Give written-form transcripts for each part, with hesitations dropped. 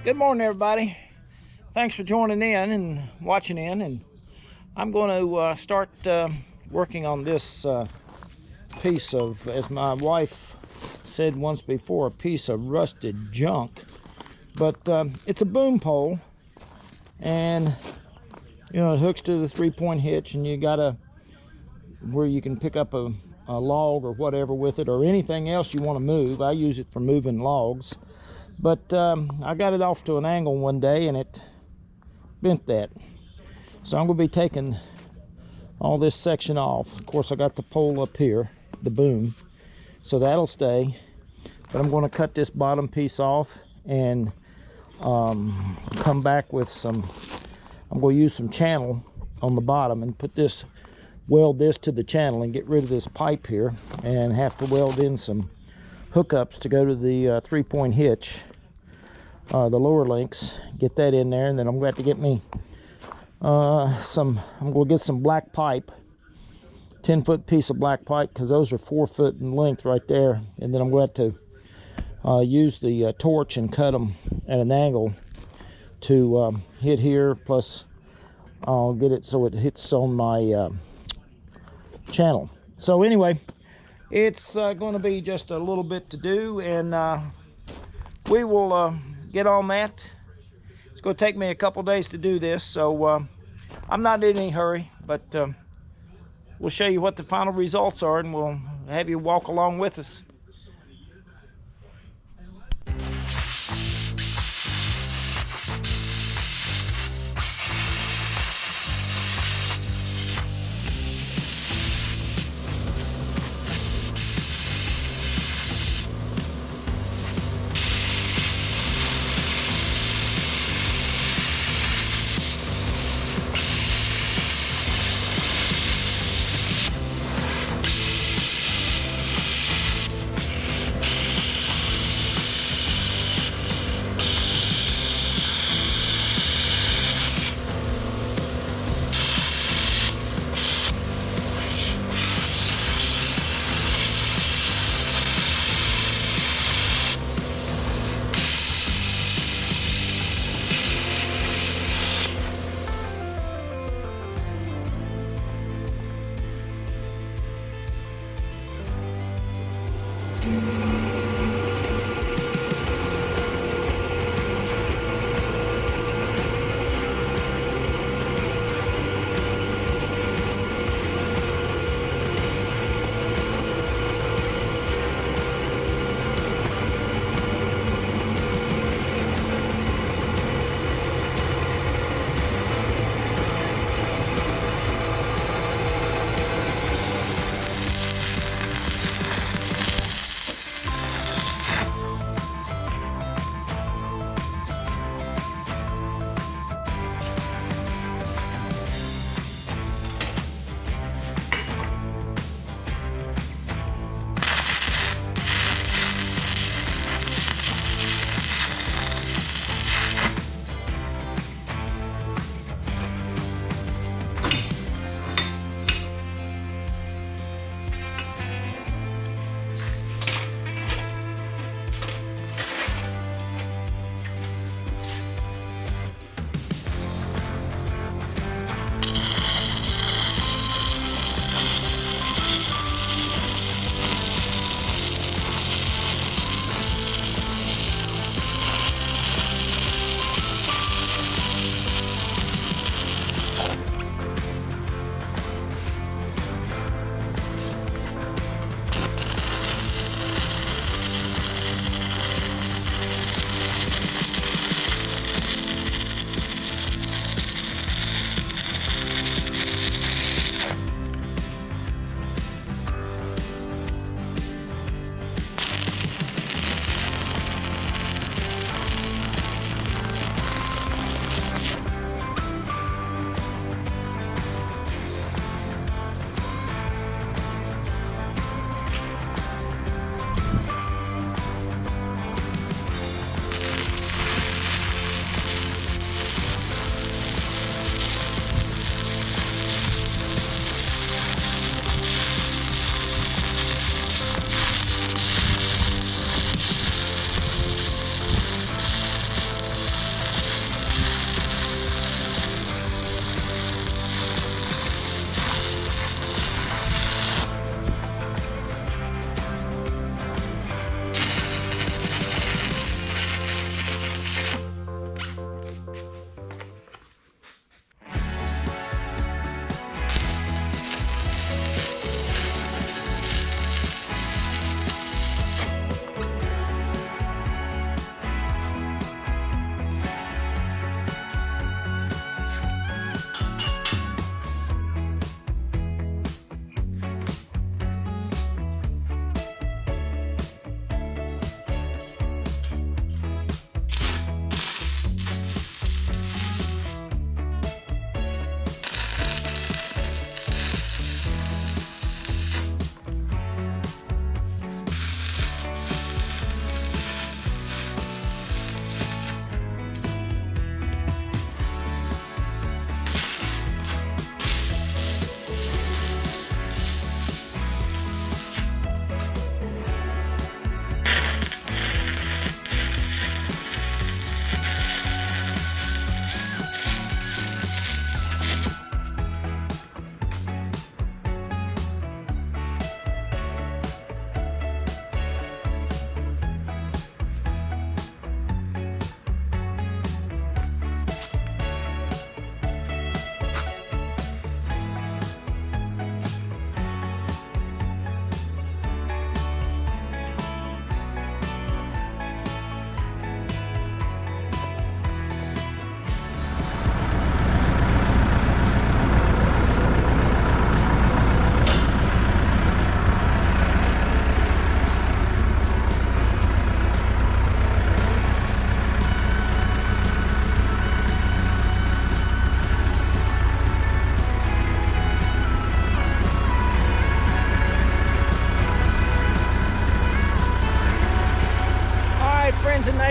Good morning, everybody. Thanks for joining in and watching in. And I'm going to start working on this piece of, as my wife said once before, a piece of rusted junk. But it's a boom pole, and you know, it hooks to the 3-point hitch, and you got where you can pick up a log or whatever with it, or anything else you want to move. I use it for moving logs. But I got it off to an angle one day and it bent that. So I'm going to be taking all this section off. Of course, I got the pole up here, the boom, so that'll stay. But I'm going to cut this bottom piece off and come back with some, I'm going to use some channel on the bottom and weld this to the channel and get rid of this pipe here, and have to weld in some hookups to go to the 3-point hitch, the lower links, get that in there. And then I'm going to have to get me I'm going to get some black pipe, 10-foot piece of black pipe, because those are 4 foot in length right there. And then I'm going to have to use the torch and cut them at an angle to hit here, plus I'll get it so it hits on my channel. So anyway, it's going to be just a little bit to do, and we will get on that. It's going to take me a couple days to do this, so I'm not in any hurry, but we'll show you what the final results are, and we'll have you walk along with us.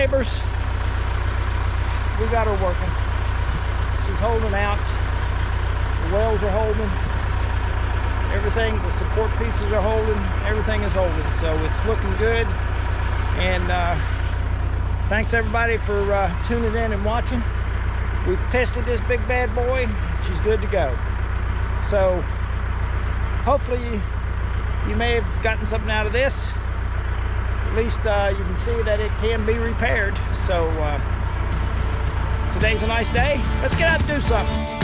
neighbors, we got her working. She's holding out. The wells are holding. Everything, the support pieces are holding. Everything is holding. So it's looking good. And thanks everybody for tuning in and watching. We've tested this big bad boy. She's good to go. So hopefully you may have gotten something out of this. At least you can see that it can be repaired. So today's a nice day. Let's get out and do something.